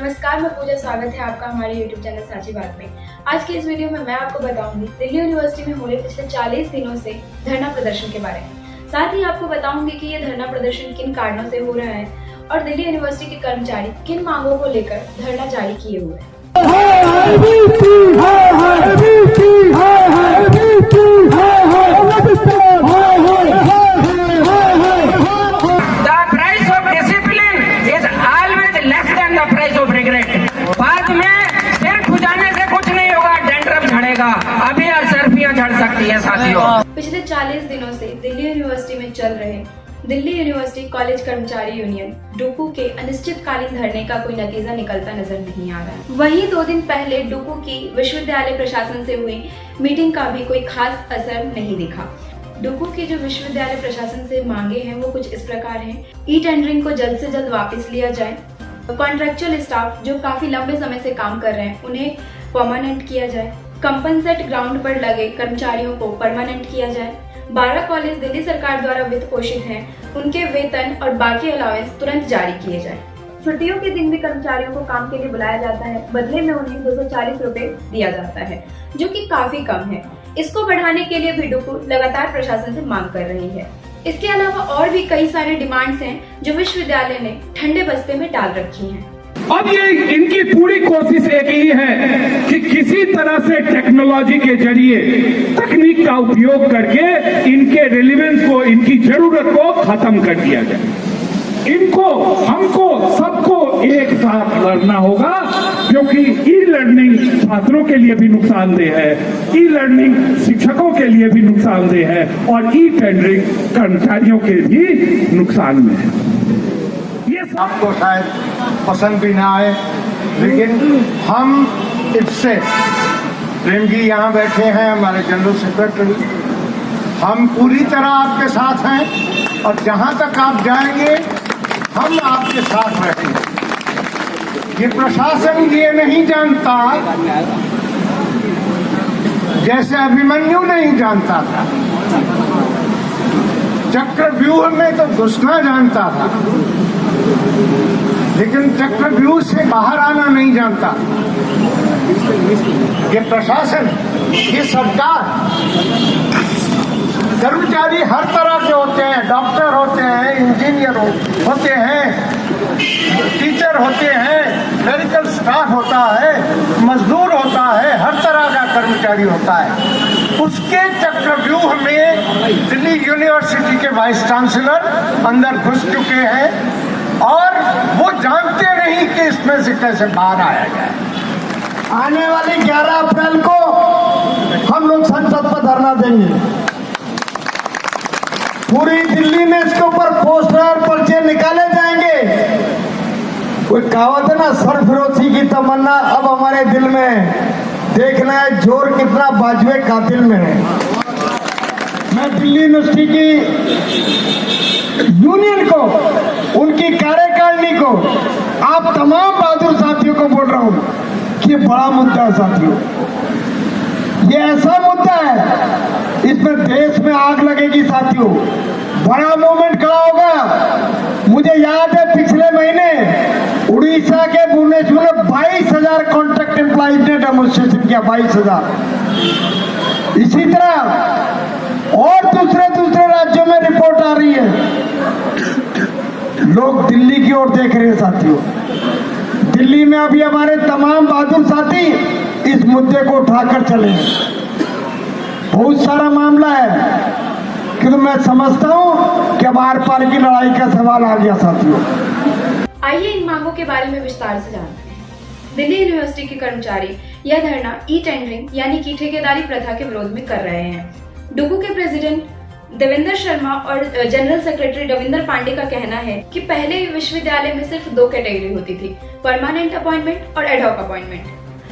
नमस्कार, मैं पूजा। स्वागत है आपका हमारे YouTube चैनल साची बात में। आज की इस वीडियो में मैं आपको बताऊंगी दिल्ली यूनिवर्सिटी में हो रहे पिछले 40 दिनों से धरना प्रदर्शन के बारे में। साथ ही आपको बताऊंगी कि ये धरना प्रदर्शन किन कारणों से हो रहा है और दिल्ली यूनिवर्सिटी के कर्मचारी किन मांगों को लेकर धरना जारी किए हुए हैं। अभी असरफियां झड़ सकती है साथियों। पिछले 40 दिनों से दिल्ली यूनिवर्सिटी में चल रहे दिल्ली यूनिवर्सिटी कॉलेज कर्मचारी यूनियन डूकू के अनिश्चितकालीन धरने का कोई नतीजा निकलता नजर नहीं आ रहा है। वहीं 2 दिन पहले डूकू की विश्वविद्यालय प्रशासन से हुई मीटिंग का भी कोई खास असर नहीं दिखा। डूकू की जो विश्वविद्यालय प्रशासन से मांगे हैं वो कुछ इस प्रकार हैं। ई टेंडरिंग को जल्द से जल्द वापस लिया जाए, कॉन्ट्रेक्चुअल स्टाफ जो काफी लंबे समय से काम कर रहे हैं उन्हें परमानेंट किया जाए, कंपनसेट ग्राउंड पर लगे कर्मचारियों को परमानेंट किया जाए, 12 कॉलेज दिल्ली सरकार द्वारा वित्त पोषित हैं, उनके वेतन और बाकी अलावेंस तुरंत जारी किए जाए। छुट्टियों के दिन भी कर्मचारियों को काम के लिए बुलाया जाता है, बदले में उन्हें 240 रुपए दिया जाता है, जो कि काफी कम है। इसको बढ़ाने के लिए भी डूकू लगातार प्रशासन से मांग कर रही है। इसके अलावा और भी कई सारे डिमांड्स हैं जो विश्वविद्यालय ने ठंडे बस्ते में डाल रखी हैं। अब ये इनकी पूरी कोशिश एक ही है कि किसी तरह से टेक्नोलॉजी के जरिए तकनीक का उपयोग करके इनके रिलेवेंस को, इनकी जरूरत को खत्म कर दिया जाए। इनको, हमको, सबको एक साथ लड़ना होगा, क्योंकि ई लर्निंग छात्रों के लिए भी नुकसानदेह है, ई लर्निंग शिक्षकों के लिए भी नुकसानदेह है और ई टेंडरिंग कर्मचारियों के भी नुकसान में है। आपको शायद पसंद भी ना आए, लेकिन हम इससे प्रेम जी यहाँ बैठे हैं, हमारे जनरल सेक्रेटरी, हम पूरी तरह आपके साथ हैं और जहाँ तक आप जाएंगे हम आपके साथ रहेंगे। ये प्रशासन ये नहीं जानता, जैसे अभिमन्यु नहीं जानता था, चक्रव्यूह में तो घुसना जानता था लेकिन चक्रव्यूह से बाहर आना नहीं जानता। ये प्रशासन, ये सरकार, कर्मचारी हर तरह के होते हैं, डॉक्टर होते हैं, इंजीनियर होते हैं, टीचर होते हैं, मेडिकल स्टाफ होता है, मजदूर होता है, हर तरह का कर्मचारी होता है। उसके चक्रव्यूह में दिल्ली यूनिवर्सिटी के वाइस चांसलर अंदर घुस चुके हैं और वो जानते नहीं कि इसमें से कैसे बाहर आया जाए। आने वाली 11 अप्रैल को हम लोग संसद पर धरना देंगे। पूरी दिल्ली में इसके ऊपर पोस्टर और पर्चे निकाले जाएंगे। कोई कहावत है ना, सरफरोशी की तमन्ना अब हमारे दिल में, देखना है जोर कितना बाजुए कातिल में है। मैं दिल्ली यूनिवर्सिटी की यूनियन को, उनकी कार्यकारिणी को, आप तमाम बहादुर साथियों को बोल रहा हूं कि ये बड़ा मुद्दा है साथियों। ये ऐसा मुद्दा है, इसमें देश में आग लगेगी साथियों। बड़ा मूवमेंट खड़ा होगा। मुझे याद है पिछले महीने उड़ीसा के भुवनेश्वर में 22,000 कॉन्ट्रैक्ट एम्प्लॉइज ने डेमोन्स्ट्रेशन किया, 22,000। इसी तरह और दूसरे राज्यों में रिपोर्ट आ रही है। लोग दिल्ली की ओर देख रहे हैं साथियों। दिल्ली में अभी हमारे तमाम बहादुर साथी इस मुद्दे को उठाकर चले। बहुत सारा मामला है, किंतु मैं समझता हूं कि अब आर पार की लड़ाई का सवाल आ गया साथियों। आइए इन मांगों के बारे में विस्तार से जानते हैं। दिल्ली यूनिवर्सिटी के कर्मचारी यह धरना ई टेंडरिंग यानी कि ठेकेदारी प्रथा के विरोध में कर रहे हैं। डूकू के प्रेसिडेंट देवेंद्र शर्मा और जनरल सेक्रेटरी रविंद्र पांडे का कहना है कि पहले विश्वविद्यालय में सिर्फ 2 कैटेगरी होती थी, परमानेंट अपॉइंटमेंट और एडहॉक अपॉइंटमेंट।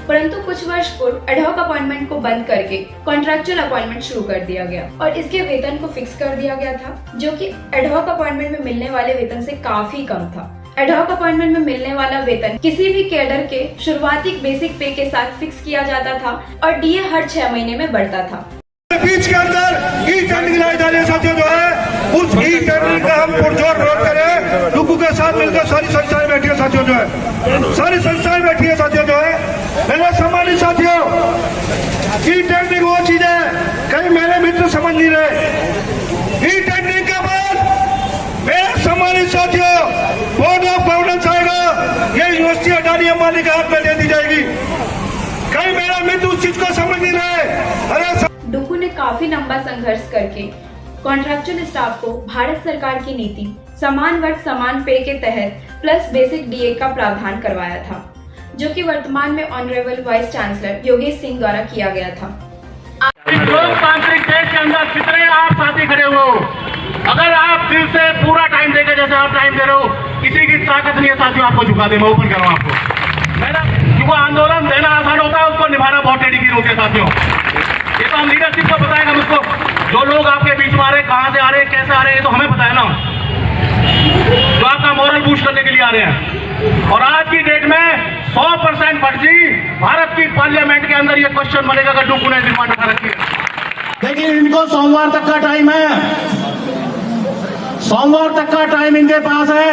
परंतु कुछ वर्ष पूर्व एडहॉक अपॉइंटमेंट को बंद करके कॉन्ट्रैक्चुअल अपॉइंटमेंट शुरू कर दिया गया और इसके वेतन को फिक्स कर दिया गया था, जो कि एडहॉक अपॉइंटमेंट में मिलने वाले वेतन से काफी कम था। एडहॉक अपॉइंटमेंट में मिलने वाला वेतन किसी भी कैडर के शुरुआती बेसिक पे के साथ फिक्स किया जाता था और डीए हर 6 महीने में बढ़ता था। बीच के अंदर ई टेंडरिंग साथियों जो है उस ई टेंडरिंग का हम पुरजोर विरोध करें। डुकू के साथ मिलकर सारी संस्थाएं बैठी है साथियों, जो है सारी संस्थाएं बैठी है साथियों, जो है मेरे सम्मानित साथियों, ई टेंडरिंग वो चीज है, कहीं मेरे मित्र समझ नहीं रहे। ई टेंडरिंग के बाद मेरे सम्मानित साथियों बोर्ड ऑफ गवर्नेंस आएगा, ये यूनिवर्सिटी अडानी अंबानी के हाथ में दे दी जाएगी। कहीं मेरा मित्र उस चीज को समझ नहीं रहे। अरे डुकू ने काफी लंबा संघर्ष करके कॉन्ट्रैक्चुअल स्टाफ को भारत सरकार की नीति समान वर्ग समान पे के तहत प्लस बेसिक डीए का प्रावधान करवाया था, जो कि वर्तमान में honourable vice chancellor Yogesh Singh द्वारा किया गया था। लोकतांत्रिक देश के अंदर कितने आप साथी खड़े हो, अगर आप दिल से पूरा टाइम देकर जैसे आप टाइम दे रहे हो, किसी की ताकत नहीं है साथियों आपको झुका दे। मैं ओपन कर रहा हूं आपको, मेरा युवा आंदोलन देना आसान होता है, उसको निभाना बहुत टेढ़ी होती है साथियों। ये तो हम लीडरशिप को बताएगा मुझको, जो लोग आपके बीच में आ रहे, कहां से आ रहे, कैसे आ रहे, ये तो हमें पता है ना, जो आपका मोरल बूस्ट करने के लिए आ रहे हैं। और आज की डेट में 100% फर्जी भारत की पार्लियामेंट के अंदर ये क्वेश्चन बनेगा अगर डुकू ने डिमांड उठा रखी है। लेकिन इनको सोमवार तक का टाइम है, सोमवार तक का टाइम इनके पास है।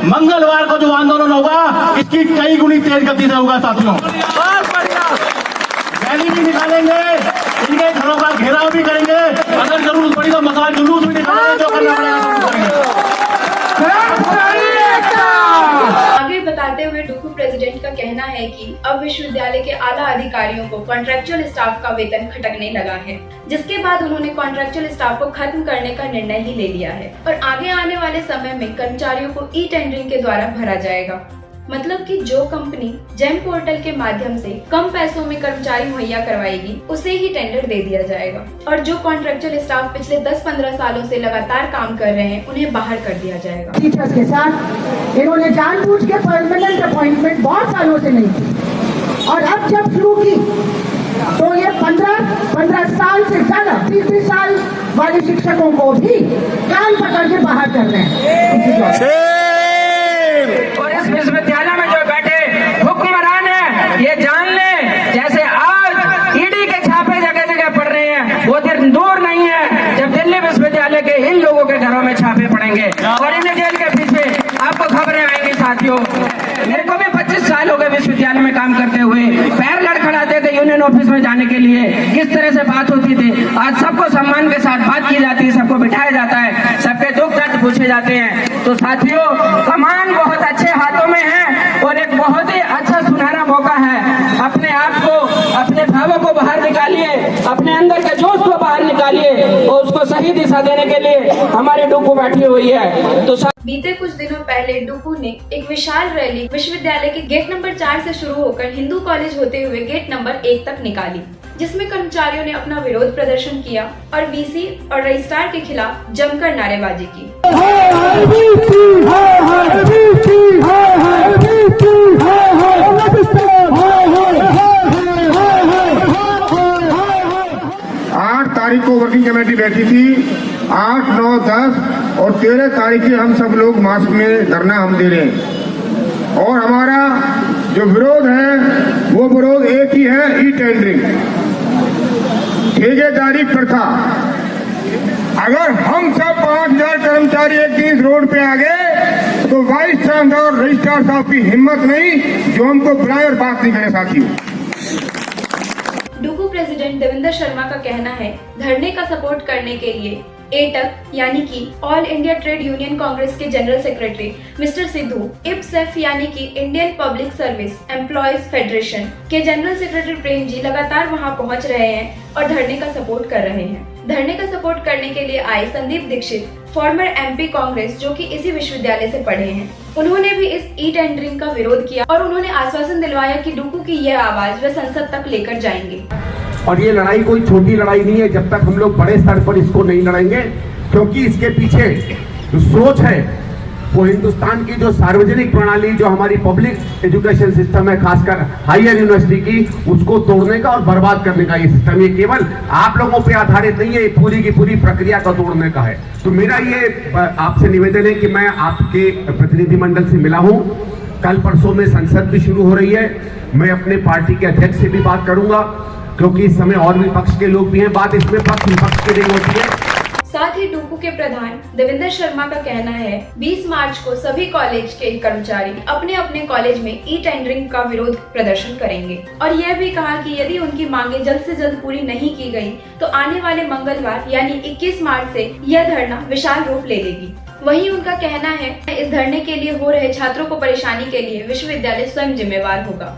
मंगलवार को जो आंदोलन होगा इसकी कई गुनी तेज गति से होगा साथियों। रैली भी निकालेंगे, इनके घरों का घेराव भी करेंगे, अगर जरूरत पड़ी तो मकान जुलूस भी निकालेंगे, जो करना पड़ेगा। आगे बताते हुए डुकू प्रेसिडेंट का कहना है कि अब विश्वविद्यालय के आला अधिकारियों को कॉन्ट्रैक्चुअल स्टाफ का वेतन खटकने लगा है, जिसके बाद उन्होंने कॉन्ट्रैक्चुअल स्टाफ को खत्म करने का निर्णय ही ले लिया है और आगे आने वाले समय में कर्मचारियों को ई टेंडरिंग के द्वारा भरा जाएगा। मतलब कि जो कंपनी जेम पोर्टल के माध्यम से कम पैसों में कर्मचारी मुहैया करवाएगी उसे ही टेंडर दे दिया जाएगा और जो कॉन्ट्रैक्चुअल स्टाफ पिछले 10-15 सालों से लगातार काम कर रहे हैं उन्हें बाहर कर दिया जाएगा। टीचर्स के साथ इन्होंने जानबूझ के परमानेंट अपॉइंटमेंट बहुत सालों से नहीं की और अब जब शुरू की तो ये 15 साल से ज्यादा 30 साल वाले शिक्षकों को भी कान पकड़ के बाहर कर रहे हैं। और इस विश्वविद्यालय में जो बैठे हुक्मरान है ये जान ले, जैसे आज ईडी के छापे जगह जगह पड़ रहे हैं, वो दिन दूर नहीं है जब दिल्ली विश्वविद्यालय के इन लोगों के घरों में छापे पड़ेंगे और इन्हें जेल के पीछे आपको खबरें आएंगी साथियों। मेरे को भी 25 साल हो गए विश्वविद्यालय में काम करते हुए, पैर लड़खड़ाते थे यूनियन ऑफिस में जाने के लिए, किस तरह से बात होती थी। आज सबको सम्मान के साथ बात की जाती है, सबको बिठाया जाता है, सबके दुख दर्द पूछे जाते हैं। तो साथियों कमान बहुत अच्छे हाथों में है और एक बहुत ही अच्छा सुनहरा मौका है। अपने आप को, अपने भावों को बाहर निकालिए, अपने अंदर के जोश को बाहर निकालिए और उसको सही दिशा देने के लिए हमारी डुकू बैठी हुई है। तो बीते कुछ दिनों पहले डुकू ने एक विशाल रैली विश्वविद्यालय के गेट नंबर 4 से शुरू होकर हिंदू कॉलेज होते हुए गेट नंबर 1 तक निकाली, जिसमें कर्मचारियों ने अपना विरोध प्रदर्शन किया और वीसी और रजिस्ट्रार के खिलाफ जमकर नारेबाजी की। तारीख को वर्किंग कमेटी बैठी थी, 8, 9, 10 और 13 तारीख के हम सब लोग मास्क में धरना हम दे रहे हैं और हमारा जो विरोध है वो विरोध एक ही है, ई टेंडरिंग, ठेकेदारी प्रथा। अगर हम सब 5000 कर्मचारी एक दिन रोड पे आ गए तो वाइस चांसलर और रजिस्ट्रार साहब की हिम्मत नहीं जो हमको बुलाए और बात नहीं करे साथियों। डुकू प्रेसिडेंट देवेंद्र शर्मा का कहना है धरने का सपोर्ट करने के लिए एटक यानी कि all India trade union Congress के जनरल सेक्रेटरी मिस्टर सिद्धू, इप्सेफ यानी कि Indian public service employees federation के जनरल सेक्रेटरी प्रेम जी लगातार वहां पहुंच रहे हैं और धरने का सपोर्ट कर रहे हैं। धरने का सपोर्ट करने के लिए आए संदीप दीक्षित, फॉर्मर एमपी कांग्रेस, जो कि इसी विश्वविद्यालय से पढ़े हैं, उन्होंने भी इस ई टेंडरिंग का विरोध किया और उन्होंने आश्वासन दिलवाया कि डुकू की यह आवाज वे संसद तक लेकर जाएंगे। और ये लड़ाई कोई छोटी लड़ाई नहीं है जब तक हम लोग बड़े स्तर पर इसको नहीं लड़ेंगे, क्योंकि इसके पीछे जो सोच है वो हिंदुस्तान की जो सार्वजनिक प्रणाली, जो हमारी पब्लिक एजुकेशन सिस्टम है, खासकर हायर यूनिवर्सिटी की, उसको तोड़ने का और बर्बाद करने का ये सिस्टम, ये केवल आप लोगों पे आधारित नहीं है, पूरी की पूरी प्रक्रिया को तोड़ने का है। तो मेरा ये आपसे निवेदन है कि मैं आपके प्रतिनिधिमंडल से मिला हूँ, कल परसों में संसद भी शुरू हो रही है, मैं अपने पार्टी के अध्यक्ष से भी बात करूंगा, क्योंकि इस समय और भी पक्ष के लोग भी हैं, बात इसमें पक्ष विपक्ष की नहीं होती है। साथ ही डूपू के प्रधान देवेंद्र शर्मा का कहना है 20 मार्च को सभी कॉलेज के कर्मचारी अपने अपने कॉलेज में ई टेंडरिंग का विरोध प्रदर्शन करेंगे और यह भी कहा कि यदि उनकी मांगे जल्द से जल्द पूरी नहीं की गई तो आने वाले मंगलवार यानी 21 मार्च से यह धरना विशाल रूप ले लेगी। वहीं उनका कहना है इस धरने के लिए हो रहे छात्रों को परेशानी के लिए विश्वविद्यालय स्वयं जिम्मेवार होगा।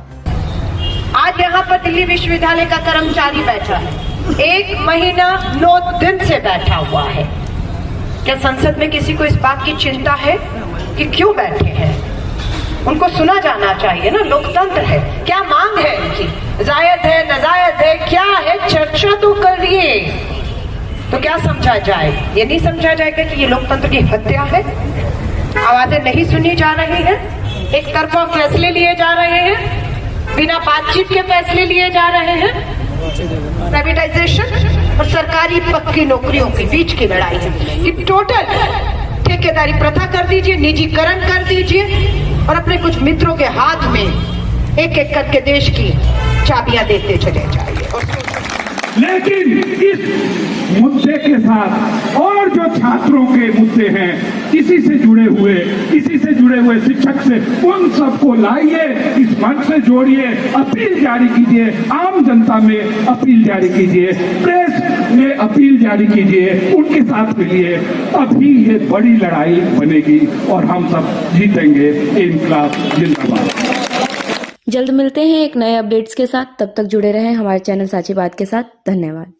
आज यहाँ पर दिल्ली विश्वविद्यालय का कर्मचारी बैठा है, 1 महीना 9 दिन से बैठा हुआ है। क्या संसद में किसी को इस बात की चिंता है कि क्यों बैठे हैं? उनको सुना जाना चाहिए ना, लोकतंत्र है। क्या मांग है इनकी? जायज है, नाजायज है, क्या है? चर्चा तो करिए। तो क्या समझा जाए? ये नहीं समझा जाएगा कि ये लोकतंत्र की हत्या है। आवाजें नहीं सुनी जा रही है, एक तरफा फैसले लिए जा रहे हैं, बिना बातचीत के फैसले लिए जा रहे हैं। प्राइवेटाइजेशन और सरकारी पक्की नौकरियों के बीच की लड़ाई है कि टोटल ठेकेदारी प्रथा कर दीजिए, निजीकरण कर दीजिए और अपने कुछ मित्रों के हाथ में एक एक करके देश की चाबियां देते चले जाइए। लेकिन इस मुद्दे के साथ और जो छात्रों के मुद्दे हैं, इसी से जुड़े हुए शिक्षक से उन सबको लाइए, इस मंच से जोड़िए, अपील जारी कीजिए, आम जनता में अपील जारी कीजिए, प्रेस में अपील जारी कीजिए, उनके साथ मिलिए। अभी ये बड़ी लड़ाई बनेगी और हम सब जीतेंगे। इनकलाब जिंदाबाद। जल्द मिलते हैं एक नए अपडेट्स के साथ, तब तक जुड़े रहें हमारे चैनल साची बात के साथ। धन्यवाद।